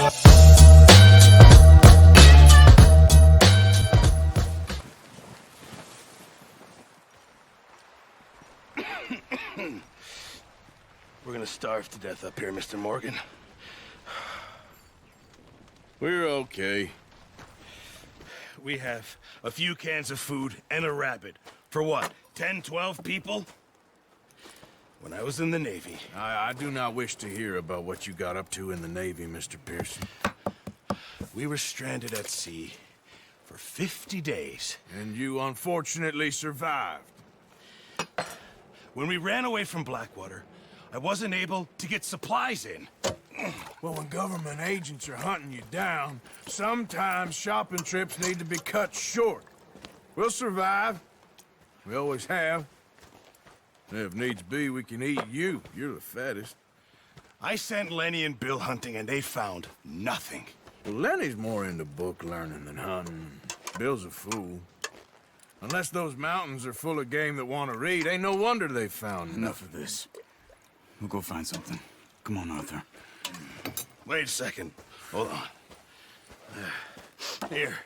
We're gonna starve to death up here, Mr. Morgan. We're okay. We have a few cans of food and a rabbit. For what, 10, 12 people? When I was in the Navy... I do not wish to hear about what you got up to in the Navy, Mr. Pearson. We were stranded at sea for 50 days. And you unfortunately survived. When we ran away from Blackwater, I wasn't able to get supplies in. Well, when government agents are hunting you down, sometimes shopping trips need to be cut short. We'll survive. We always have. If needs be, we can eat you. You're the fattest. I sent Lenny and Bill hunting, and they found nothing. Well, Lenny's more into book learning than hunting. Bill's a fool. Unless those mountains are full of game that want to read, ain't no wonder they found Enough of this. We'll go find something. Come on, Arthur. Wait a second. Hold on. Here.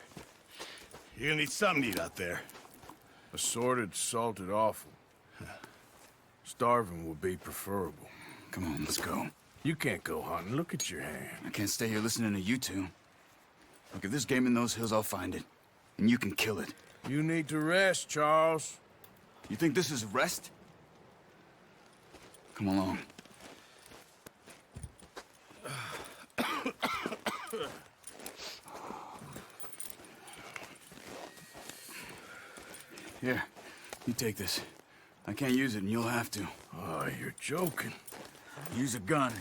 You're gonna need something to eat out there. Assorted, salted offal. Starving would be preferable. Come on, let's go. You can't go hunting. Look at your hand. I can't stay here listening to you two. Look, if there's game in those hills, I'll find it. And you can kill it. You need to rest, Charles. You think this is rest? Come along. Here, you take this. I can't use it, and you'll have to. Oh, you're joking. Use a gun,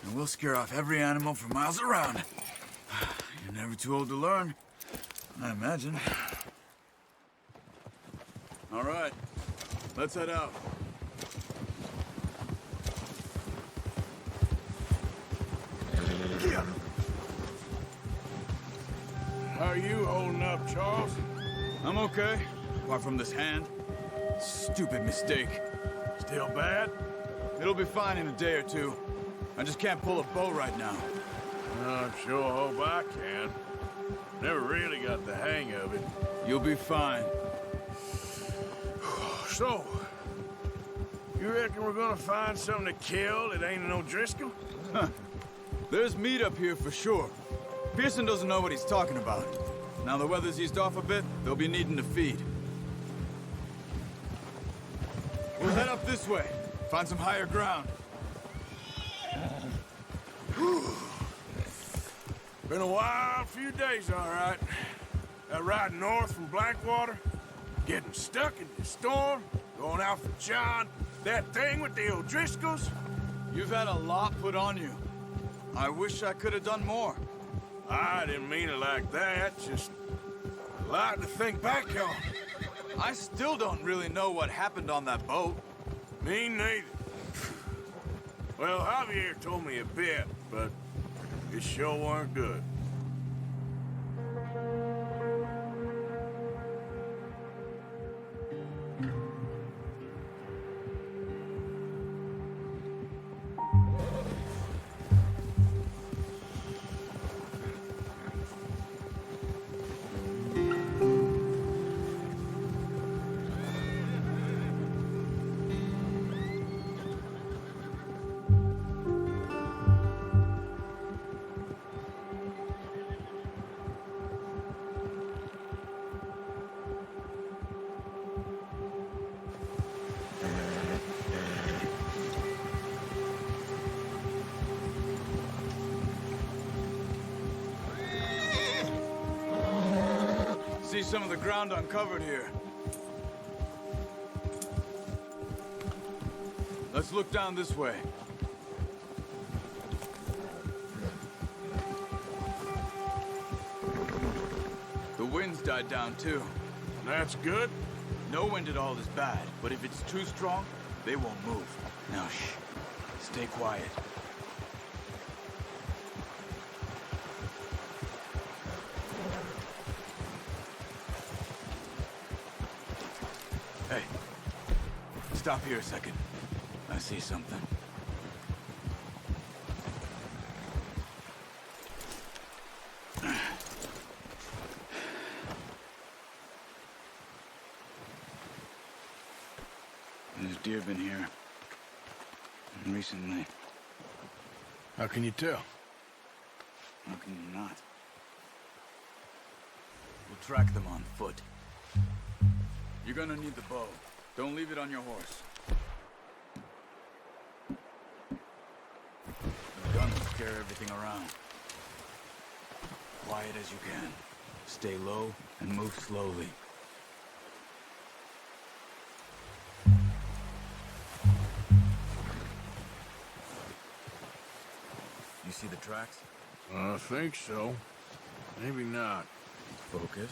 and we'll scare off every animal for miles around. You're never too old to learn, I imagine. All right, let's head out. How are you holding up, Charles? I'm okay, apart from this hand. Stupid mistake. Still bad? It'll be fine in a day or two. I just can't pull a bow right now. I sure hope I can. Never really got the hang of it. You'll be fine. So, you reckon we're gonna find something to kill that ain't no Driscoll? Huh. There's meat up here for sure. Pearson doesn't know what he's talking about. Now the weather's eased off a bit, they'll be needing to feed. We'll head up this way. Find some higher ground. Been a wild few days, all right. That ride north from Blackwater, getting stuck in the storm, going out for John, that thing with the O'Driscolls. You've had a lot put on you. I wish I could have done more. I didn't mean it like that, just a lot to think back on. I still don't really know what happened on that boat. Me neither. Well, Javier told me a bit, but it sure weren't good. See some of the ground uncovered here. Let's look down this way. The wind's died down too. That's good. No wind at all is bad, but if it's too strong, they won't move. Now shh. Stay quiet. Hey, stop here a second. I see something. deer been here. And recently. How can you tell? How can you not? We'll track them on foot. You're gonna need the bow. Don't leave it on your horse. The gun will scare everything around. Quiet as you can. Stay low and move slowly. You see the tracks? I think so. Maybe not. Focus.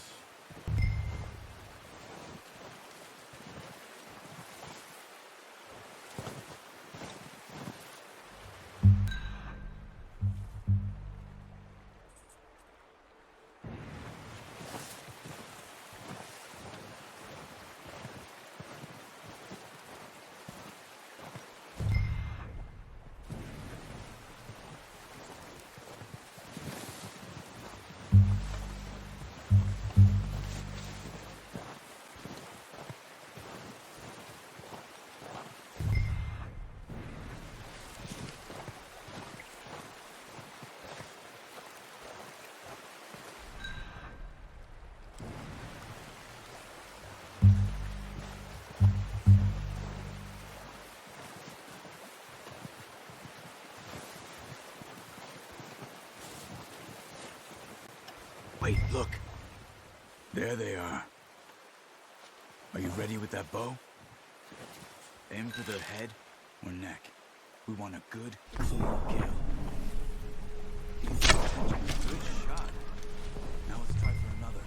Wait, look. There they are. Are you ready with that bow? Aim for their head or neck. We want a good, clean kill. Good shot. Now let's try for another.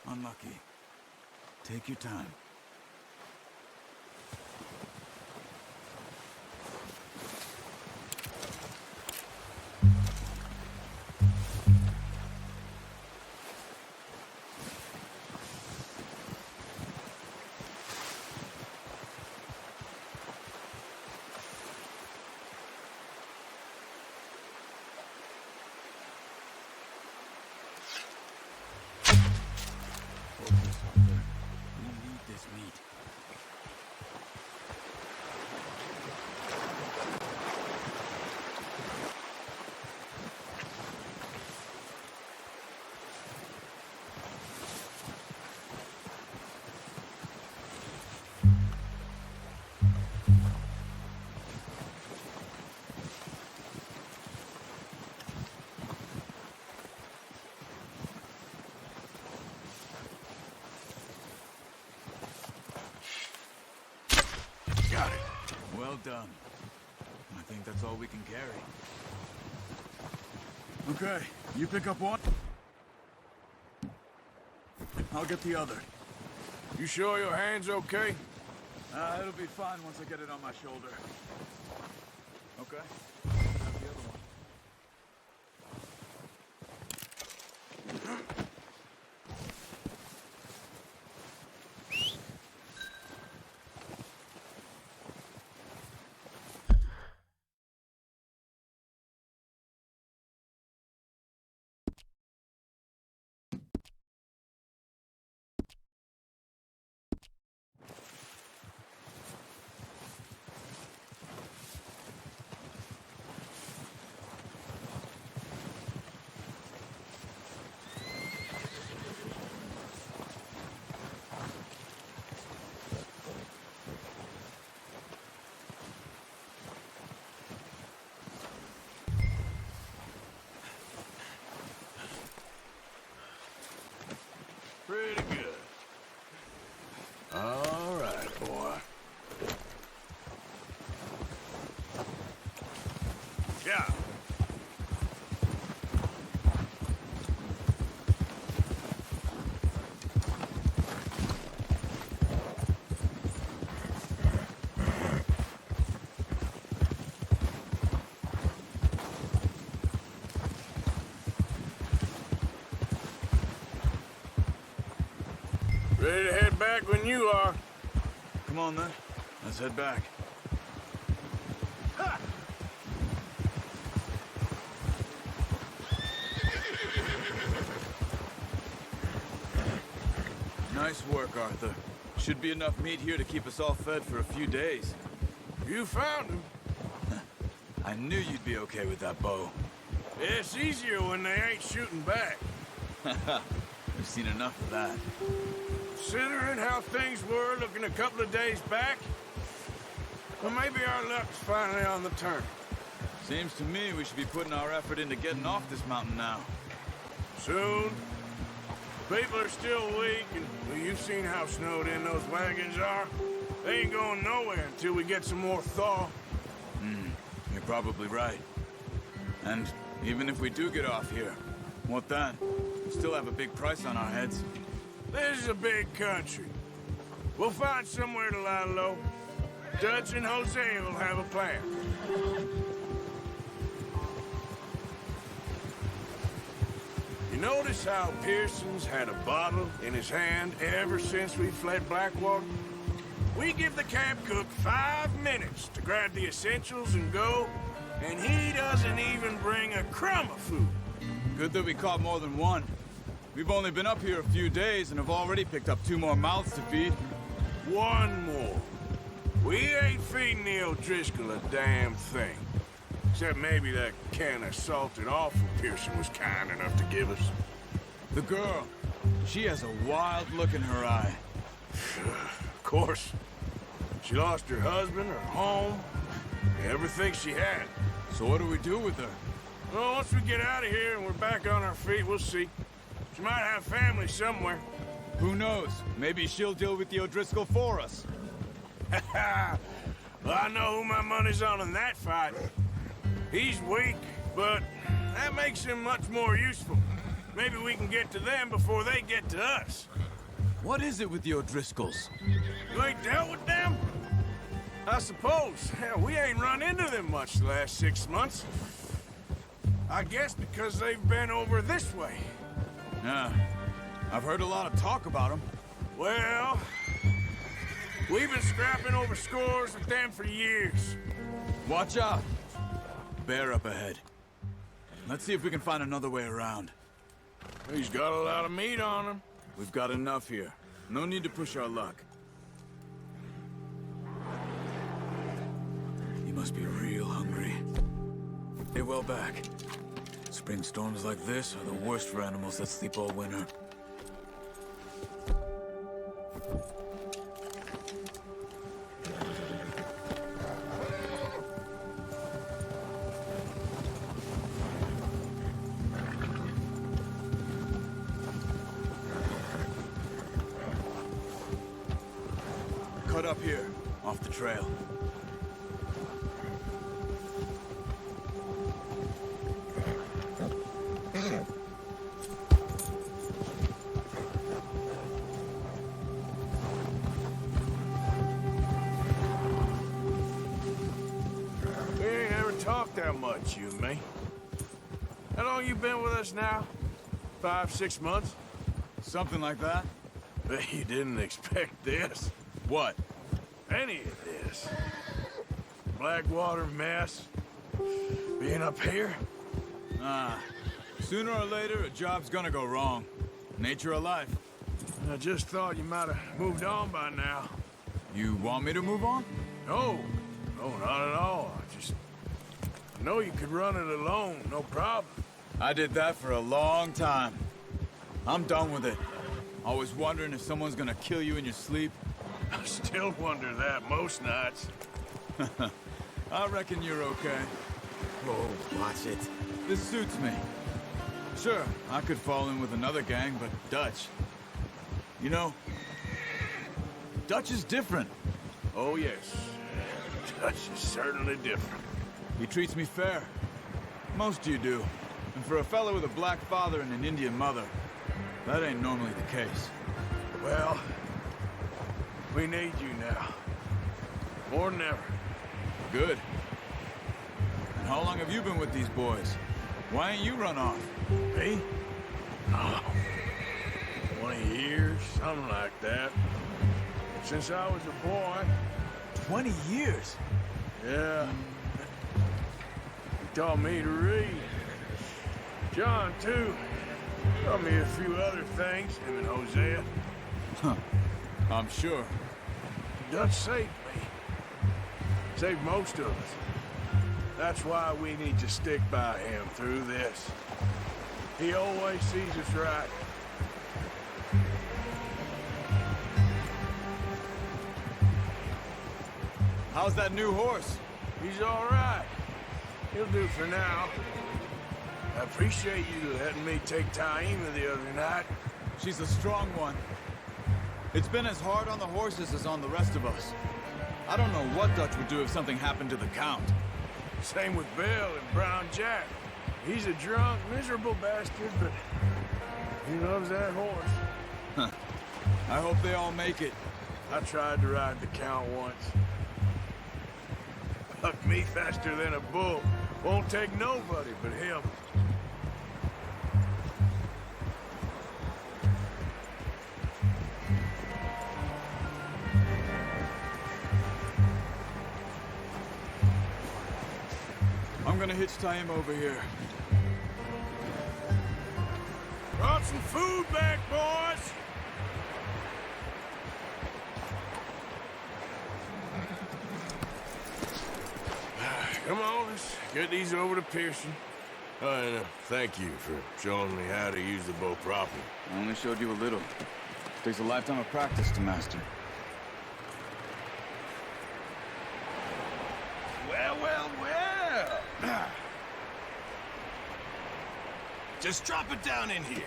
Unlucky. Take your time. Focus, Hunter. We need this meat. Got it. Well done. Now think that's all we can carry. Okay, you pick up one. I'll get the other. You sure your hand's okay? It'll be fine once I get it on my shoulder. Okay. Have the other one. Pretty good. All right, boy. Yeah. Ready to head back when you are. Come on, then. Let's head back. Ha! Nice work, Arthur. Should be enough meat here to keep us all fed for a few days. You found him. I knew you'd be okay with that bow. It's easier when they ain't shooting back. We've seen enough of that. Considering how things were looking a couple of days back, well, maybe our luck's finally on the turn. Seems to me we should be putting our effort into getting off this mountain now. Soon. People are still weak, and well, you've seen how snowed in those wagons are. They ain't going nowhere until we get some more thaw. You're probably right. And even if we do get off here, what then? We still have a big price on our heads. This is a big country. We'll find somewhere to lie low. Dutch and Jose will have a plan. You notice how Pearson's had a bottle in his hand ever since we fled Blackwater? We give the camp cook 5 minutes to grab the essentials and go, and he doesn't even bring a crumb of food. Good that we caught more than one. We've only been up here a few days and have already picked up 2 more mouths to feed. One more. We ain't feeding the O'Driscoll a damn thing. Except maybe that can of salted offal Pearson was kind enough to give us. The girl, she has a wild look in her eye. Of course. She lost her husband, her home, everything she had. So what do we do with her? Well, once we get out of here and we're back on our feet, we'll see. She might have family somewhere. Who knows? Maybe she'll deal with the O'Driscoll for us. Well, I know who my money's on in that fight. He's weak, but that makes him much more useful. Maybe we can get to them before they get to us. What is it with the O'Driscolls? You ain't dealt with them? I suppose. Hell, we ain't run into them much the last 6 months. I guess because they've been over this way. Yeah, I've heard a lot of talk about them. Well, we've been scrapping over scores with them for years. Watch out! Bear up ahead. Let's see if we can find another way around. He's got a lot of meat on him. We've got enough here. No need to push our luck. You must be real hungry. Stay well back. Spring storms like this are the worst for animals that sleep all winter. Cut up here, off the trail. that much, you and me. How long you been with us now? 5, 6 months? Something like that? Bet you didn't expect this. What? Any of this. Blackwater mess. Being up here? Ah, sooner or later, a job's gonna go wrong. Nature of life. I just thought you might have moved on by now. You want me to move on? No, no, not at all. I know you could run it alone, no problem. I did that for a long time. I'm done with it. Always wondering if someone's gonna kill you in your sleep. I still wonder that most nights. I reckon you're okay. Oh, watch it. This suits me. Sure, I could fall in with another gang, but Dutch... You know, Dutch is different. Oh, yes. Dutch is certainly different. He treats me fair. Most of you do. And for a fellow with a black father and an Indian mother, that ain't normally the case. Well, we need you now. More than ever. Good. And how long have you been with these boys? Why ain't you run off? Me? Oh, 20 years, something like that. Since I was a boy. 20 years? Yeah. He taught me to read. John, too. Taught me a few other things, him and Hosea. Huh. I'm sure. Dutch saved me. Saved most of us. That's why we need to stick by him through this. He always sees us right. How's that new horse? He's all right. He'll do for now. I appreciate you letting me take Taima the other night. She's a strong one. It's been as hard on the horses as on the rest of us. I don't know what Dutch would do if something happened to the Count. Same with Bill and Brown Jack. He's a drunk, miserable bastard, but he loves that horse. Huh. I hope they all make it. I tried to ride the Count once. Bucked me faster than a bull. Won't take nobody but him. I'm gonna hitch Taima over here. Brought some food back, boys! Come on, let's get these over to Pearson. Oh, and thank you for showing me how to use the bow properly. I only showed you a little. Takes a lifetime of practice to master. Well, well, well. Just drop it down in here.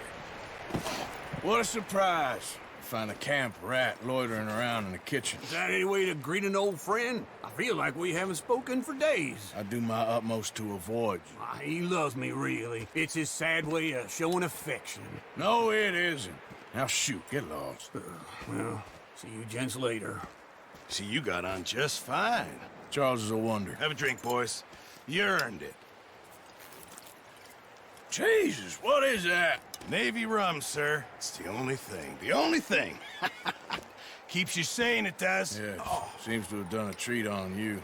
What a surprise. Find a camp rat loitering around in the kitchen. Is that any way to greet an old friend? I feel like we haven't spoken for days. I do my utmost to avoid you. He loves me, really. It's his sad way of showing affection. No, it isn't. Now shoot, get lost. Well, see you gents later. See, you got on just fine. Charles is a wonder. Have a drink, boys. You earned it. Jesus, what is that? Navy rum, sir. It's the only thing. The only thing. Keeps you sane, it does. Yes, seems to have done a treat on you.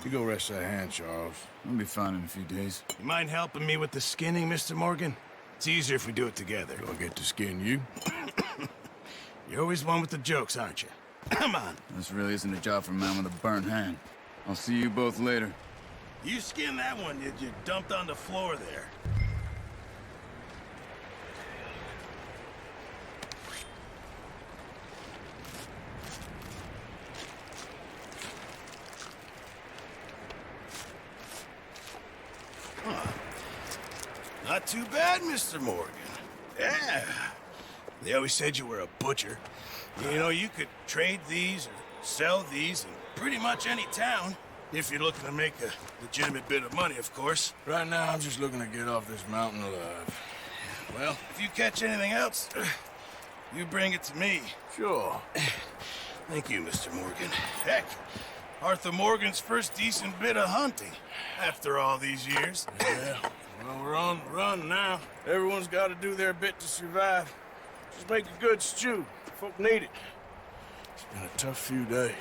You go rest that hand, Charles. I'll be fine in a few days. You mind helping me with the skinning, Mr. Morgan? It's easier if we do it together. Do I get to skin you? You're always one with the jokes, aren't you? Come on. This really isn't a job for a man with a burnt hand. I'll see you both later. You skinned that one you dumped on the floor there. Not too bad, Mr. Morgan. Yeah. They always said you were a butcher. You know, you could trade these or sell these in pretty much any town. If you're looking to make a legitimate bit of money, of course. Right now, I'm just looking to get off this mountain alive. Well, if you catch anything else, you bring it to me. Sure. Thank you, Mr. Morgan. Heck, Arthur Morgan's first decent bit of hunting after all these years. Yeah, well, we're on the run now. Everyone's got to do their bit to survive. Just make a good stew. Folk need it. It's been a tough few days.